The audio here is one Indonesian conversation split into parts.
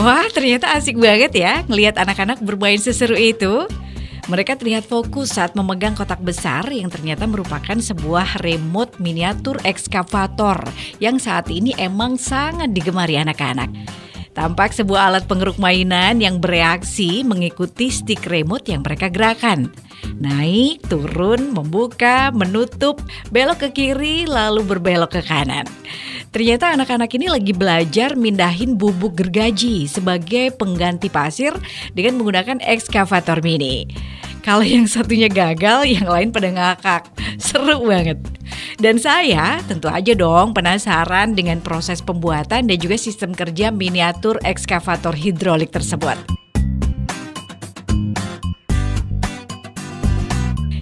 Wah, ternyata asik banget ya ngelihat anak-anak bermain seseru itu. Mereka terlihat fokus saat memegang kotak besar yang ternyata merupakan sebuah remote miniatur ekskavator yang saat ini emang sangat digemari anak-anak. Tampak sebuah alat pengeruk mainan yang bereaksi mengikuti stick remote yang mereka gerakan. Naik, turun, membuka, menutup, belok ke kiri, lalu berbelok ke kanan. Ternyata anak-anak ini lagi belajar mindahin bubuk gergaji sebagai pengganti pasir dengan menggunakan ekskavator mini. Kalau yang satunya gagal, yang lain pada ngakak. Seru banget. Dan saya tentu aja dong penasaran dengan proses pembuatan dan juga sistem kerja miniatur ekskavator hidrolik tersebut.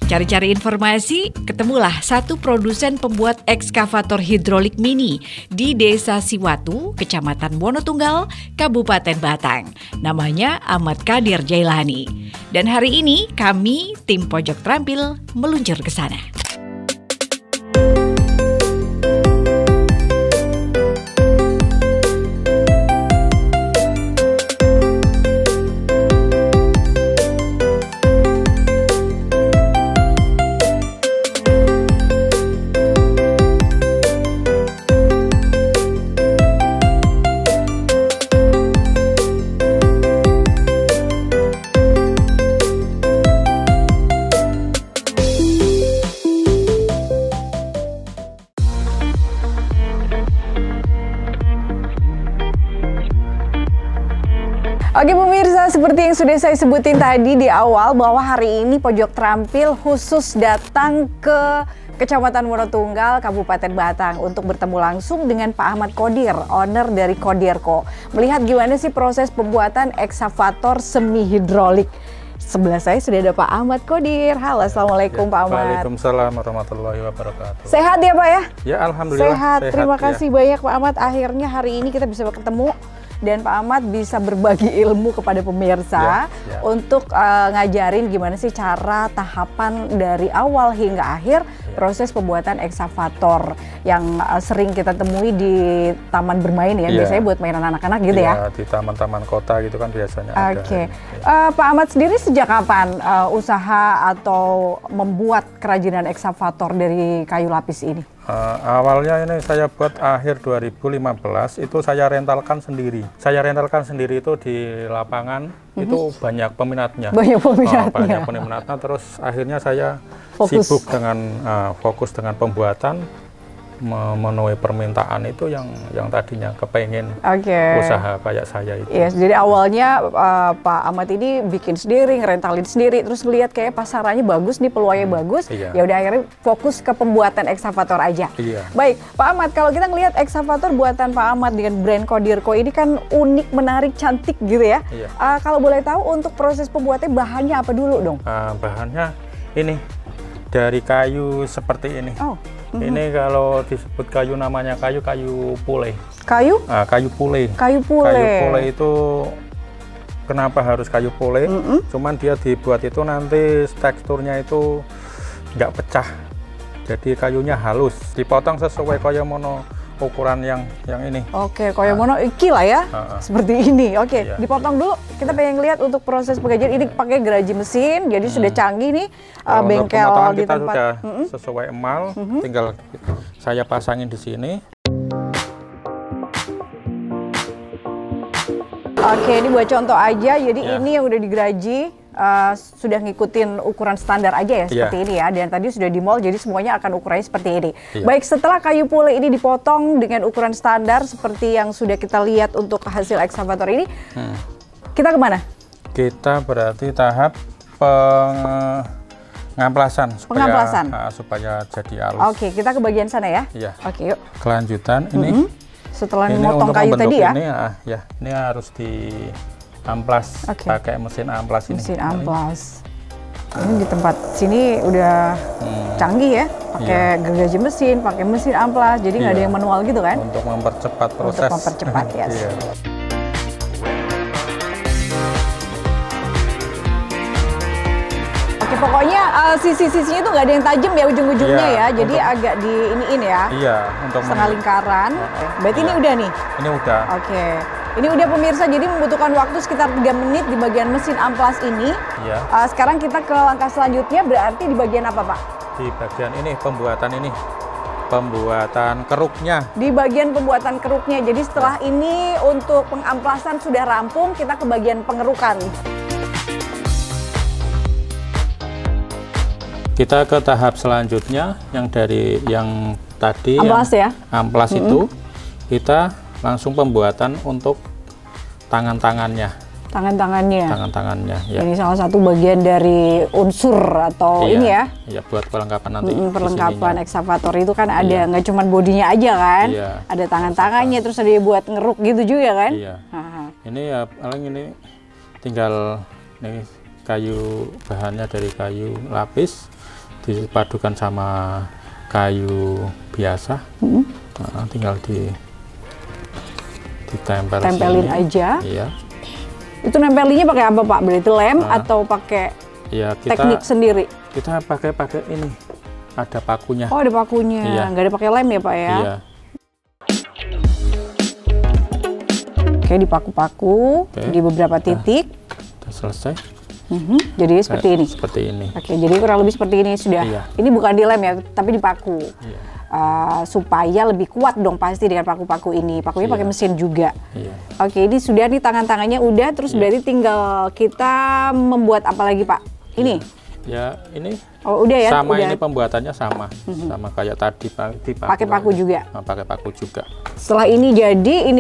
Cari-cari informasi, ketemulah satu produsen pembuat ekskavator hidrolik mini di Desa Siwatu, Kecamatan Wonotunggal, Kabupaten Batang. Namanya Ahmad Kadir Jailani. Dan hari ini kami, tim Pojok Terampil, meluncur ke sana. Oke pemirsa, seperti yang sudah saya sebutin tadi di awal bahwa hari ini Pojok Terampil khusus datang ke Kecamatan Wonotunggal, Kabupaten Batang untuk bertemu langsung dengan Pak Ahmad Qodir, owner dari Qodirco. Melihat gimana sih proses pembuatan ekskavator semi hidrolik. Sebelah saya sudah ada Pak Ahmad Qodir. Halo, assalamualaikum Pak Ahmad. Waalaikumsalam warahmatullahi wabarakatuh. Sehat ya Pak ya? Ya alhamdulillah. Sehat. Terima kasih banyak Pak Ahmad. Akhirnya hari ini kita bisa ketemu. Dan Pak Ahmad bisa berbagi ilmu kepada pemirsa untuk ngajarin gimana sih cara tahapan dari awal hingga akhir proses pembuatan ekskavator yang sering kita temui di taman bermain ya, biasanya buat mainan anak-anak gitu ya. Di taman-taman kota gitu kan biasanya Oke. Pak Ahmad sendiri sejak kapan usaha atau membuat kerajinan ekskavator dari kayu lapis ini? Awalnya ini saya buat akhir 2015, itu saya rentalkan sendiri. Saya rentalkan sendiri itu di lapangan, itu banyak peminatnya. Banyak peminatnya. Terus akhirnya saya sibuk dengan fokus dengan pembuatan, memenuhi permintaan itu yang tadinya kepengen usaha kayak saya itu. Yes, jadi awalnya Pak Ahmad ini bikin sendiri, ngerentalin sendiri, terus melihat kayak pasarannya bagus nih, peluangnya bagus, ya udah akhirnya fokus ke pembuatan ekskavator aja. Baik, Pak Ahmad, kalau kita ngelihat ekskavator buatan Pak Ahmad dengan brand Qodirco ini kan unik, menarik, cantik gitu ya. Kalau boleh tahu untuk proses pembuatannya bahannya apa dulu dong? Bahannya ini dari kayu seperti ini. Ini kalau disebut kayu namanya kayu pule. Kayu? Kayu pule. Kayu pule. Kayu pule itu kenapa harus kayu pule? Cuman dia dibuat itu nanti teksturnya itu nggak pecah. Jadi kayunya halus. Dipotong sesuai kaya mono ukuran yang ini. Oke, kaya mono iki lah ya. Seperti ini. Oke, dipotong dulu. Kita pengen lihat untuk proses pengajian ini pakai geraji mesin. Jadi sudah canggih nih bengkel di kita tempat. Sudah sesuai emal, tinggal saya pasangin di sini. Oke, ini buat contoh aja. Jadi ini yang udah digeraji. Sudah ngikutin ukuran standar aja ya seperti ini ya, dan tadi sudah di mall jadi semuanya akan ukurannya seperti ini. Baik, setelah kayu pule ini dipotong dengan ukuran standar seperti yang sudah kita lihat untuk hasil ekskavator ini, kita kemana? Kita berarti tahap pengamplasan supaya jadi halus. Oke, kita ke bagian sana ya. Oke, yuk. Kelanjutan ini setelah memotong kayu tadi ya. Ini harus di amplas, pakai mesin amplas ini. Mesin amplas. Ini di tempat sini udah canggih ya, pakai gergaji mesin, pakai mesin amplas, jadi nggak ada yang manual gitu kan? Untuk mempercepat proses. Untuk mempercepat, yes. Oke, pokoknya sisi-sisinya itu nggak ada yang tajam ya ujung-ujungnya ya, jadi agak di iniin ya. Untuk setengah lingkaran. Berarti ini udah nih? Ini udah. Oke. Ini udah pemirsa, jadi membutuhkan waktu sekitar 3 menit di bagian mesin amplas ini. Iya. Sekarang kita ke langkah selanjutnya, berarti di bagian apa Pak? Di bagian ini, pembuatan keruknya. Di bagian pembuatan keruknya. Jadi setelah ini untuk pengamplasan sudah rampung, kita ke bagian pengerukan. Kita ke tahap selanjutnya yang dari yang tadi Amplas ya? Amplas itu kita langsung pembuatan untuk tangan-tangannya. Tangan-tangannya, ya. Ini salah satu bagian dari unsur atau Iya, ini ya? Iya, buat perlengkapan nanti. Perlengkapan ekskavator itu kan ada nggak cuma bodinya aja kan? Iya. Ada tangan-tangannya, terus ada buat ngeruk gitu juga kan? Iya. Ini ya paling ini tinggal ini kayu, bahannya dari kayu lapis dipadukan sama kayu biasa. Tinggal ditempelin aja. Iya. Itu nempelinya pakai apa Pak? Berarti lem atau pakai teknik sendiri? Kita pakai ini, ada pakunya. Oh, ada pakunya. Iya. Nggak ada pakai lem ya Pak ya? Iya. Oke, dipaku-paku di beberapa titik. Udah selesai. Jadi seperti ini. Seperti ini. Oke, jadi kurang lebih seperti ini sudah. Iya. Ini bukan dilem ya, tapi dipaku. Iya. Supaya lebih kuat dong pasti dengan paku-paku ini. Pakunya pakai mesin juga. Iya. Oke, ini sudah nih tangan-tangannya udah, terus berarti tinggal kita membuat apa lagi Pak? Ini? Ya, ini. Oh, udah ya? Sama, udah. ini pembuatannya sama. Sama kayak tadi pakai paku juga. Pakai paku juga. Setelah ini jadi,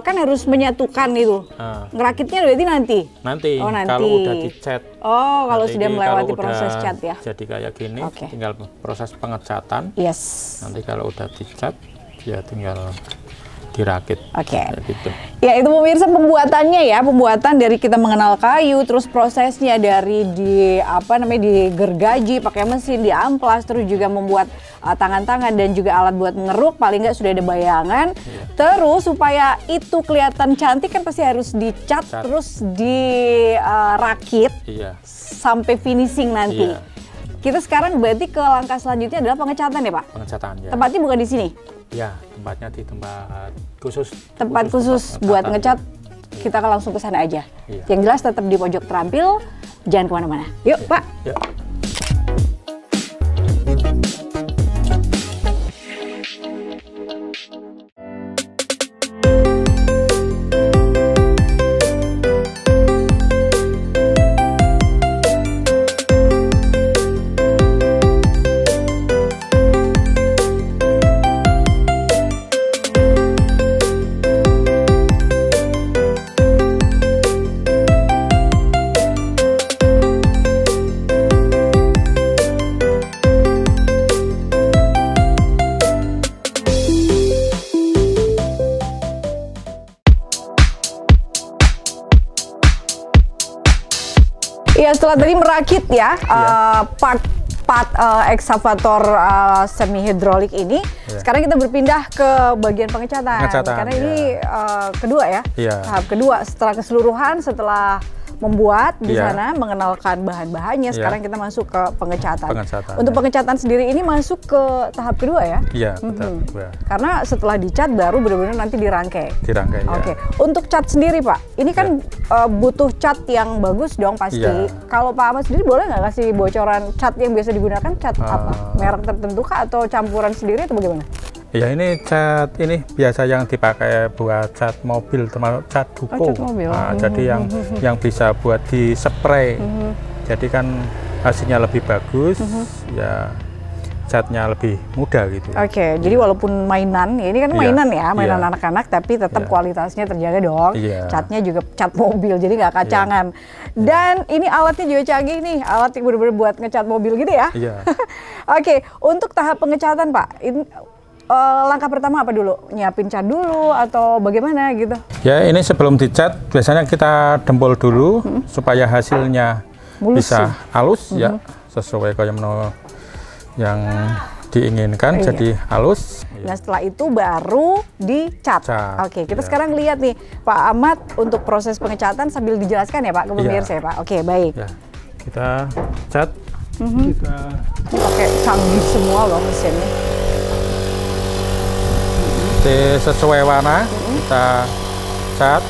kan harus menyatukan itu. Ngerakitnya berarti nanti? Nanti, Oh, nanti. kalau udah dicat. Oh, kalau sudah melewati kalau proses udah cat ya? jadi kayak gini, tinggal proses pengecatan. Yes. Nanti kalau udah dicat, ya tinggal dirakit. Oke. Gitu. Ya, itu pemirsa pembuatannya ya, pembuatan dari kita mengenal kayu, terus prosesnya dari digergaji pakai mesin, diamplas, terus juga membuat tangan-tangan dan juga alat buat mengeruk, paling nggak sudah ada bayangan. Terus supaya itu kelihatan cantik kan pasti harus dicat, terus dirakit sampai finishing nanti. Kita sekarang berarti ke langkah selanjutnya adalah pengecatan ya Pak? Pengecatan ya. Tempatnya bukan di sini? Ya, tempatnya di tempat khusus. Tempat khusus buat ngecat, kita langsung ke sana aja. Yang jelas tetap di pojok terampil, jangan kemana-mana. Yuk Pak. Ya. Iya, setelah tadi merakit ya, part ekskavator semi hidrolik ini, sekarang kita berpindah ke bagian pengecatan. Karena ini kedua ya, tahap kedua setelah keseluruhan, setelah membuat di sana, mengenalkan bahan-bahannya, sekarang kita masuk ke pengecatan. Untuk pengecatan sendiri ini masuk ke tahap kedua ya? Iya, tahap kedua. Karena setelah dicat baru benar-benar nanti dirangkai. Dirangkai, Oke. Untuk cat sendiri Pak, ini kan butuh cat yang bagus dong pasti. Kalau Pak Ahmad sendiri boleh nggak kasih bocoran cat yang biasa digunakan, cat apa? Merek tertentu kah atau campuran sendiri atau bagaimana? Ya, ini cat ini biasa yang dipakai buat cat mobil, termasuk cat duko. Jadi yang bisa buat di spray. Jadi kan hasilnya lebih bagus, ya catnya lebih mudah gitu. Oke, jadi walaupun mainan, ini kan mainan ya, mainan anak-anak, tapi tetap kualitasnya terjaga dong. Catnya juga cat mobil, jadi nggak kacangan. Dan ini alatnya juga canggih nih, alat yang benar-benar buat ngecat mobil gitu ya. Oke, untuk tahap pengecatan Pak, ini langkah pertama apa dulu? Nyiapin cat dulu atau bagaimana gitu? Ya, ini sebelum dicat biasanya kita dempul dulu supaya hasilnya bisa halus ya, sesuai kayak yang diinginkan, jadi halus. Nah, setelah itu baru dicat. Oke, kita sekarang lihat nih Pak Ahmad untuk proses pengecatan sambil dijelaskan ya Pak ke pemirsa ya Pak. Oke, baik. Kita cat. Kita pakai canggih semua loh mesinnya. Nanti sesuai warna kita cat.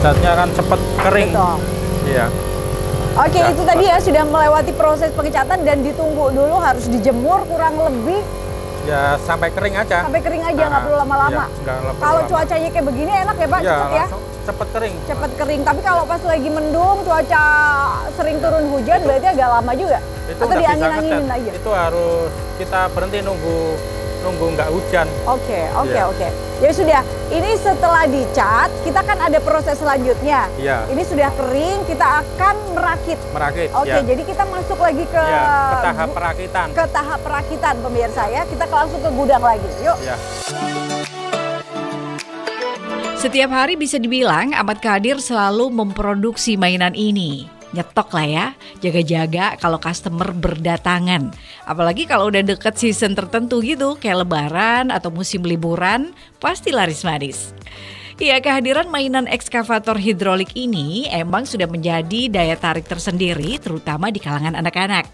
Catnya akan cepat kering. Betul. Iya. Oke, itu tadi ya sudah melewati proses pengecatan dan ditunggu dulu, harus dijemur kurang lebih Ya sampai kering aja. sampai kering aja, nggak perlu lama-lama. Kalau cuacanya kayak begini enak ya Pak, ya, cepet ya? Cepet kering. Cepet kering, tapi kalau pas lagi mendung, cuaca sering turun hujan, berarti agak lama juga? Itu Atau diangin-anginin aja? Itu harus kita berhenti nunggu nggak hujan. Oke. Iya. Ya sudah, ini setelah dicat, kita kan ada proses selanjutnya. Iya. Ini sudah kering, kita akan merakit. Oke, ya. jadi kita masuk lagi ke Ya, ke tahap perakitan. Ke tahap perakitan, pemirsa ya. Kita langsung ke gudang lagi. Yuk. Ya. Setiap hari bisa dibilang Ahmad Kadir selalu memproduksi mainan ini. Nyetok lah ya, jaga-jaga kalau customer berdatangan. Apalagi kalau udah deket season tertentu gitu, kayak lebaran atau musim liburan, pasti laris manis. Ya, kehadiran mainan ekskavator hidrolik ini emang sudah menjadi daya tarik tersendiri, terutama di kalangan anak-anak.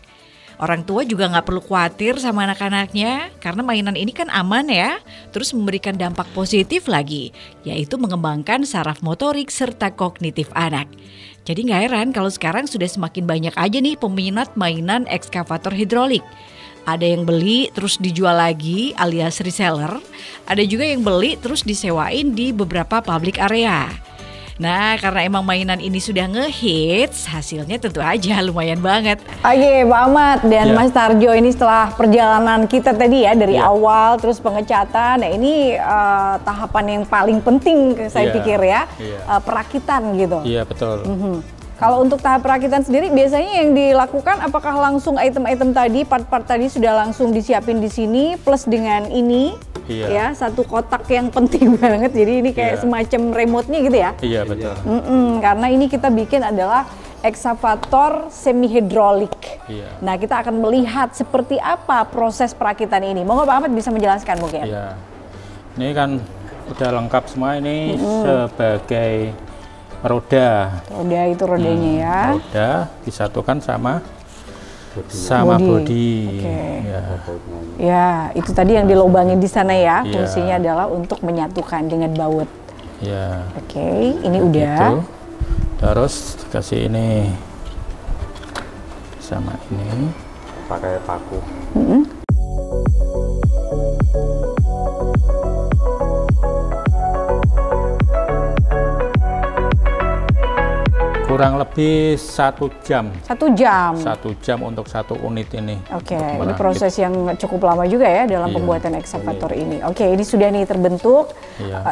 Orang tua juga nggak perlu khawatir sama anak-anaknya, karena mainan ini kan aman ya, terus memberikan dampak positif lagi, yaitu mengembangkan saraf motorik serta kognitif anak. Jadi nggak heran kalau sekarang sudah semakin banyak aja nih peminat mainan ekskavator hidrolik. Ada yang beli terus dijual lagi alias reseller, ada juga yang beli terus disewain di beberapa public area. Nah, karena emang mainan ini sudah ngehits, hasilnya tentu aja lumayan banget. Oke, Pak Ahmad dan Mas Tarjo, ini setelah perjalanan kita tadi ya dari awal terus pengecatan. Nah, ini tahapan yang paling penting saya pikir ya, perakitan gitu. Iya, betul. Kalau untuk tahap perakitan sendiri biasanya yang dilakukan apakah langsung item-item tadi, part-part tadi sudah langsung disiapin di sini plus dengan ini? Ya, satu kotak yang penting banget, jadi ini kayak semacam remote-nya gitu ya? Iya, betul. Karena ini kita bikin adalah ekskavator semi hidrolik. Nah, kita akan melihat seperti apa proses perakitan ini. Monggo Pak Ahmad bisa menjelaskan mungkin. Iya. Ini kan udah lengkap semua, ini sebagai roda. Roda itu rodanya ya. Roda disatukan sama bodi. Ya, itu tadi yang dilobangin di sana ya. Fungsinya adalah untuk menyatukan dengan baut. Ya. Oke, ini udah. Gitu. Terus dikasih ini sama ini pakai paku. Kurang lebih 1 jam. 1 jam? 1 jam untuk 1 unit ini. Oke, ini proses yang cukup lama juga ya dalam pembuatan ekskavator ini. Oke, ini sudah nih terbentuk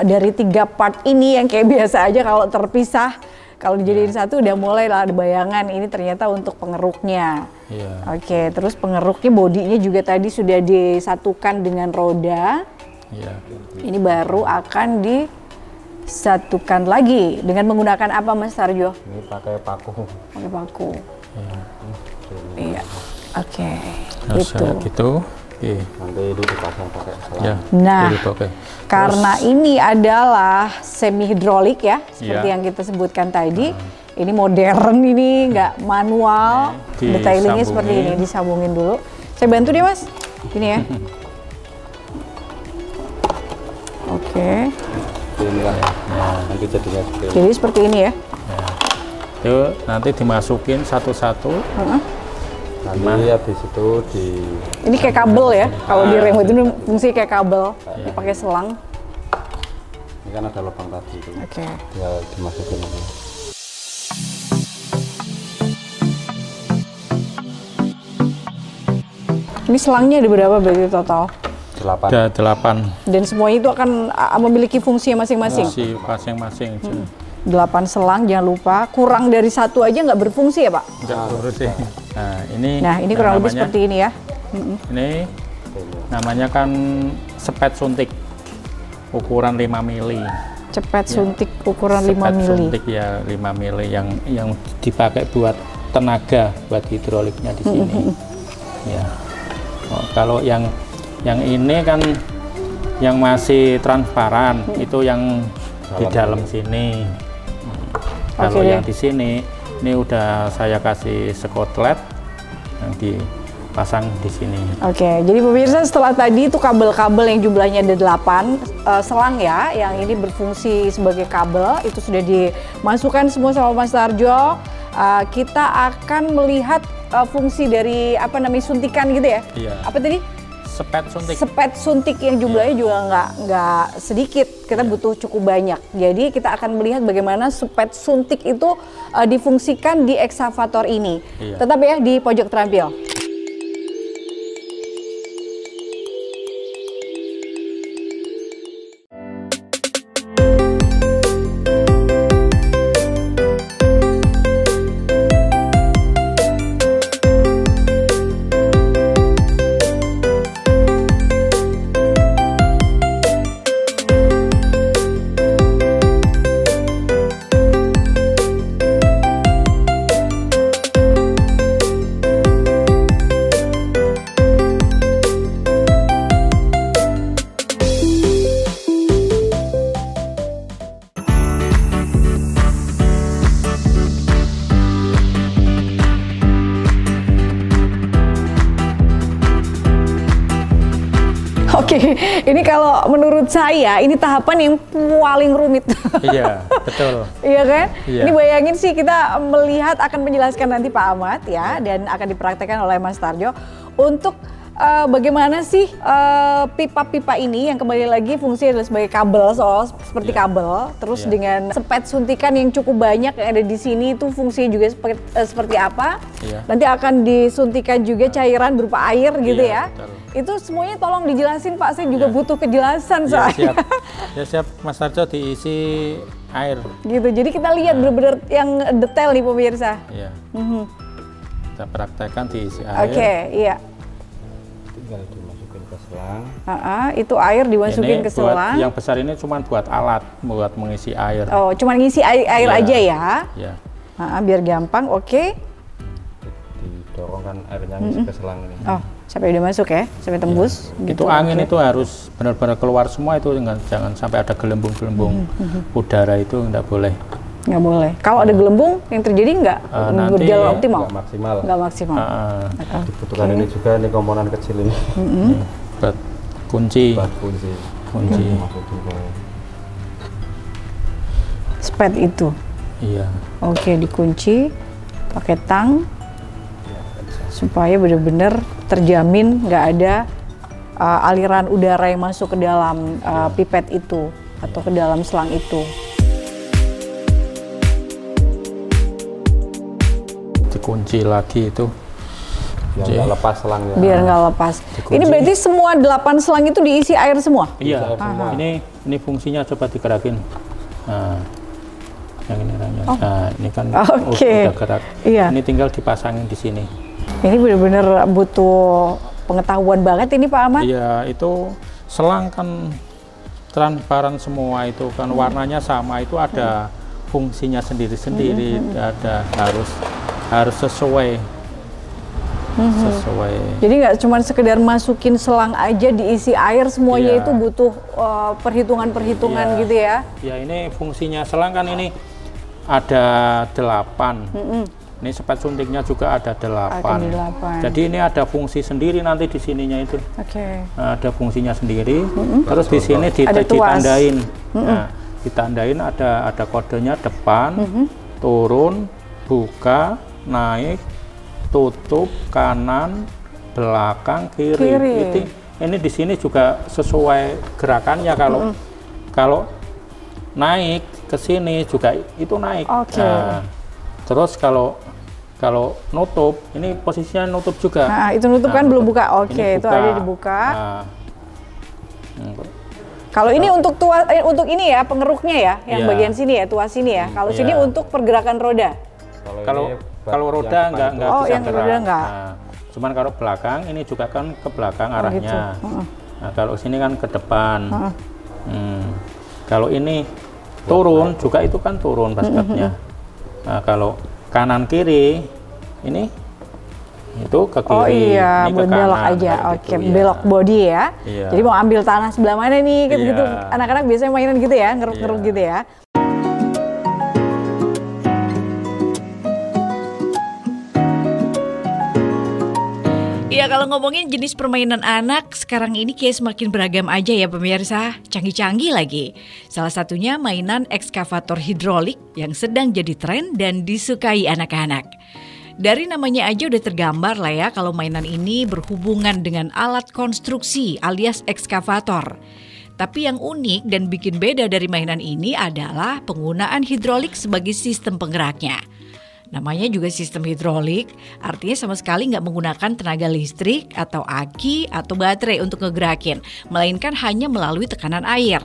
dari 3 part ini yang kayak biasa aja kalau terpisah. Kalau dijadiin satu udah mulai lah ada bayangan ini ternyata untuk pengeruknya. Oke, terus pengeruknya bodinya juga tadi sudah disatukan dengan roda. Ini baru akan disatukan lagi dengan menggunakan apa Mas Tarjo? Ini pakai paku. Pakai paku. Iya. Oke. Gitu. Nanti itu dipasang pakai selang. Nah, karena ini adalah semi hidrolik ya, seperti yang kita sebutkan tadi. Ini modern, ini nggak manual. Detailingnya seperti ini, disambungin dulu. Saya bantu deh Mas. Ini ya. Oke. Nanti jadinya jadi seperti ini ya. Itu nanti dimasukin satu-satu. Nanti habis itu ini kayak kabel ya. Kalau di remote itu fungsi kayak kabel. Pakai selang. Ini kan ada lubang tadi itu. Tinggal dimasukin aja. Ini selangnya ada berapa berarti total? 8. Ada 8. Dan semuanya itu akan memiliki fungsi masing-masing? Fungsi masing-masing. 8 selang, jangan lupa. Kurang dari 1 aja nggak berfungsi ya Pak? Nggak berfungsi. Nah ini kurang lebih seperti ini ya. Ini namanya kan sepet suntik ukuran 5 mili. Cepet suntik ukuran 5 mili. Suntik ya 5 mili yang dipakai buat tenaga buat hidroliknya di sini. Kalau yang ini kan yang masih transparan itu yang di dalam sini. Kalau yang di sini Ini udah saya kasih skotlet yang dipasang di sini. Oke, jadi pemirsa setelah tadi itu kabel-kabel yang jumlahnya ada 8 selang ya, yang ini berfungsi sebagai kabel, itu sudah dimasukkan semua sama Mas Tarjo. Kita akan melihat fungsi dari apa namanya suntikan gitu ya? Iya. Apa tadi? Sepet suntik. Sepet suntik yang jumlahnya juga nggak sedikit, kita butuh cukup banyak. Jadi kita akan melihat bagaimana sepet suntik itu difungsikan di ekskavator ini. Iya. Tetap ya di pojok terampil. Oke, ini kalau menurut saya ini tahapan yang paling rumit. Iya, betul. Iya kan? Iya. Ini bayangin sih kita melihat akan menjelaskan nanti Pak Ahmad ya, dan akan dipraktekkan oleh Mas Tarjo untuk bagaimana sih pipa-pipa ini yang kembali lagi fungsinya adalah sebagai kabel, seperti kabel, terus dengan sepet suntikan yang cukup banyak yang ada di sini itu fungsinya juga seperti apa? Nanti akan disuntikan juga cairan berupa air gitu ya. Betul. Itu semuanya tolong dijelasin Pak, saya juga butuh kejelasan Siap. Ya siap, Mas Tarjo diisi air. Gitu, jadi kita lihat benar-benar yang detail nih pemirsa. Iya. Kita praktekkan diisi air. Oke, iya. Tinggal dimasukin ke selang. Itu air dimasukin Ini ke selang. Yang besar ini cuma buat alat, buat mengisi air. Oh, cuma ngisi air aja ya? Iya. Biar gampang, oke. Didorong kan airnya ngisi ke selang ini. Oh, sampai udah masuk ya? Sampai tembus? Ya. Itu angin itu harus benar-benar keluar semua itu, jangan sampai ada gelembung-gelembung udara itu nggak boleh. Nggak boleh. Kalau ada gelembung yang terjadi nggak berjalan optimal? Nggak maksimal. Nggak maksimal. Dibutuhkan ini juga nih komponen kecil ini. Buat kunci. Buat kunci. Spet itu. Iya. Oke, dikunci pakai tang supaya benar-benar terjamin nggak ada aliran udara yang masuk ke dalam pipet itu atau ke dalam selang itu. Dikunci lagi itu. Biar nggak lepas selangnya. Biar nggak lepas. Dikunci. Ini berarti semua 8 selang itu diisi air semua? Iya. Ini fungsinya coba digerakin. Nah, yang ini orangnya. Nah, ini kan udah gerak. Iya. Ini tinggal dipasangin di sini. Ini benar-benar butuh pengetahuan banget ini Pak Ahmad. Iya, itu selang kan transparan semua itu kan warnanya sama, itu ada fungsinya sendiri-sendiri, ada harus sesuai. Jadi nggak cuma sekedar masukin selang aja diisi air, semuanya itu butuh perhitungan-perhitungan gitu ya. Ya, ini fungsinya selang kan ini ada 8. Ini sepet suntiknya juga ada 8. Jadi ini ada fungsi sendiri nanti di sininya itu. Nah, ada fungsinya sendiri. Terus di sini ditandain. Nah, ditandain ada kodenya depan, turun, buka, naik, tutup, kanan, belakang, kiri. Ini di sini juga sesuai gerakannya. Kalau naik ke sini juga itu naik. Nah, terus kalau nutup, ini posisinya nutup juga. Nah, itu nutup kan belum buka. Oke, itu buka. ada dibuka. Nah. Kalau ini untuk untuk ini ya, pengeruknya ya, yang bagian sini ya, tuas sini ya. Kalau sini untuk pergerakan roda. Kalau roda nggak bisa yang gerak. roda nggak. Nah, cuman kalau belakang ini juga kan ke belakang arahnya. Gitu. Nah, kalau sini kan ke depan. Kalau ini turun juga itu kan turun basketnya. Nah, kalau kanan kiri ini itu ke kiri. Oh iya, ini ke belok kanan, aja. gitu, Belok body ya. Iya. Jadi mau ambil tanah sebelah mana nih gitu. Anak-anak biasanya mainan gitu ya, ngeruk-ngeruk gitu ya. Nah, kalau ngomongin jenis permainan anak, sekarang ini kayak semakin beragam aja ya pemirsa, canggih-canggih lagi. Salah satunya mainan ekskavator hidrolik yang sedang jadi tren dan disukai anak-anak. Dari namanya aja udah tergambar lah ya kalau mainan ini berhubungan dengan alat konstruksi alias ekskavator. Tapi yang unik dan bikin beda dari mainan ini adalah penggunaan hidrolik sebagai sistem penggeraknya. Namanya juga sistem hidrolik, artinya sama sekali nggak menggunakan tenaga listrik atau aki atau baterai untuk ngegerakin, melainkan hanya melalui tekanan air.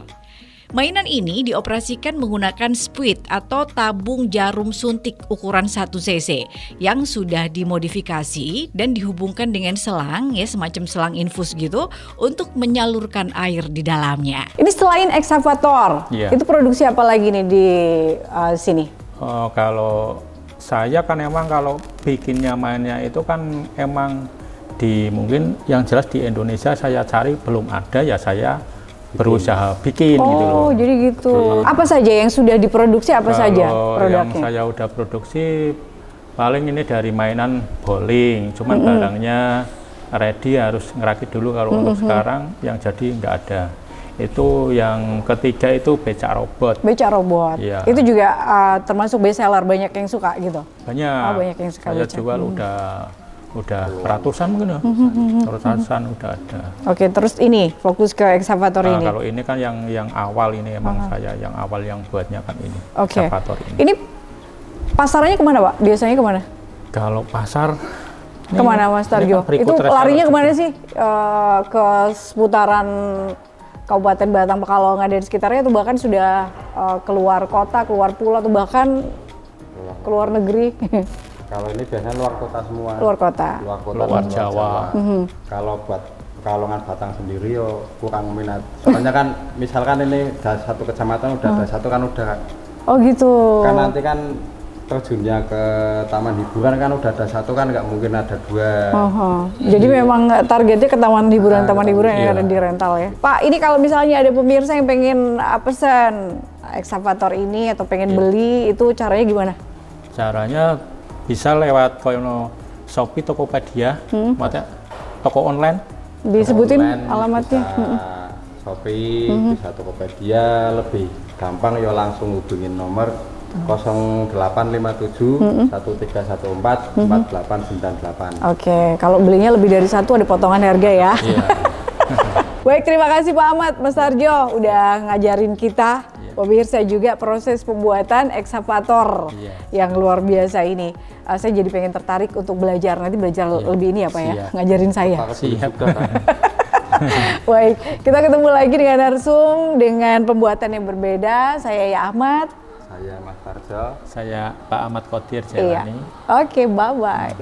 Mainan ini dioperasikan menggunakan spuit atau tabung jarum suntik ukuran 1 cc yang sudah dimodifikasi dan dihubungkan dengan selang ya, semacam selang infus gitu untuk menyalurkan air di dalamnya. Ini selain ekskavator, itu produksi apa lagi nih di sini? Kalau saya kan emang kalau bikinnya mainnya itu kan emang mungkin yang jelas di Indonesia saya cari belum ada, ya saya berusaha bikin gitu loh. Oh, jadi gitu. Apa saja yang sudah diproduksi, apa saja produknya? Yang saya udah produksi paling ini dari mainan bowling, cuman barangnya ready harus ngerakit dulu. Kalau untuk sekarang yang jadi nggak ada. Itu yang ketiga itu becak robot. Becak robot. Ya. Itu juga termasuk best seller, banyak yang suka gitu. Banyak. Oh, banyak yang suka. Saya jual udah ratusan mungkin ya. Ratusan udah ada. Oke, terus ini fokus ke ekskavator ini. Kalau ini kan yang awal ini emang saya yang awal yang buatnya kan ini. Ekskavator ini. Ini pasarnya kemana Pak? Biasanya kemana? Kalau pasar kemana Mas Tarjo? Itu larinya kemana sih? Ke seputaran Kabupaten Batang, Pekalongan dan sekitarnya, itu bahkan sudah keluar kota, keluar pulau, atau bahkan keluar negeri. Kalau ini biasanya luar kota semua. Luar kota. Luar Jawa. Kalau buat Pekalongan Batang sendiri yo kurang minat. Soalnya kan misalkan ini udah satu kecamatan udah ada satu kan udah. Oh gitu. Kan nanti kan terjunnya ke taman hiburan kan udah ada satu kan nggak mungkin ada dua. Jadi memang targetnya ke taman hiburan yang ada di rental ya. Pak, ini kalau misalnya ada pemirsa yang pengen pesen ekskavator ini atau pengen beli, itu caranya gimana? Caranya bisa lewat Shopee, Tokopedia, maksudnya toko online. Disebutin online, alamatnya. Bisa Shopee, bisa Tokopedia, lebih gampang ya langsung hubungin nomor 0857 1314 4898. Oke, kalau belinya lebih dari satu ada potongan harga ya. Baik, terima kasih Pak Ahmad, Mas Tarjo udah ngajarin kita. Pemirsa juga proses pembuatan ekskavator yang luar biasa ini. Saya jadi pengen tertarik untuk belajar, nanti belajar lebih ini ya Pak ya, ngajarin saya. Siap. Baik, kita ketemu lagi dengan narsum dengan pembuatan yang berbeda. Saya Ya Ahmad. Saya Mas Tarjo. Saya Pak Ahmad Qodir Jailani. Oke, bye-bye.